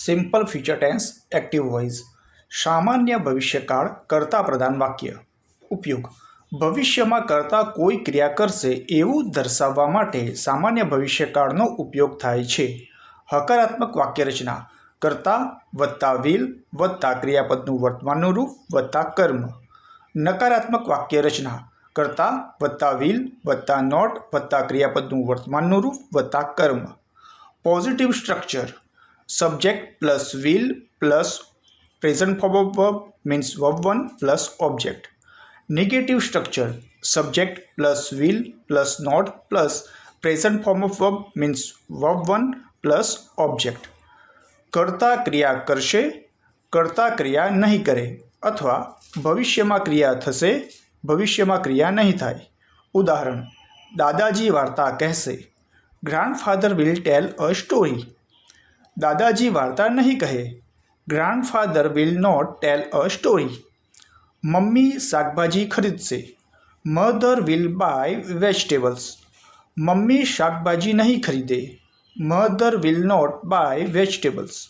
Simple future tense active voice સામાન્ય ભવિષ્યકાળ કર્તા પ્રધાન વાક્ય ઉપયોગ ભવિષ્યમાં કર્તા કોઈ ક્રિયા કરશે એવું દર્શાવવા માટે સામાન્ય ભવિષ્યકાળનો ઉપયોગ થાય છે. હકારાત્મક વાક્ય રચના કર્તા વત્તા વિલ વત્તા ક્રિયાપદનું વર્તમાનનું રૂપ વત્તા કર્મ. નકારાત્મક વાક્ય રચના કર્તા વત્તા વિલ વત્તા નોટ વત્તા ક્રિયાપદનું વર્તમાનનું રૂપ વત્તા કર્મ. Positive structure subject plus will plus present form of verb means verb 1 plus object. Negative structure subject plus will plus not plus present form of verb means verb 1 plus object. કર્તા ક્રિયા કરશે, કર્તા ક્રિયા નહીં કરે અથવા ભવિષ્યમાં ક્રિયા થશે, ભવિષ્યમાં ક્રિયા નહીં થાય. ઉદાહરણ દાદાજી વાર્તા કહેશે. Grandfather will tell a story. દાદાજી વાર્તા નહીં કહે. Grandfather will not tell a story. Mummy શાકભાજી ખરીદશે. Mother will buy vegetables. Mummy શાકભાજી નહીં ખરીદે. Mother will not buy vegetables.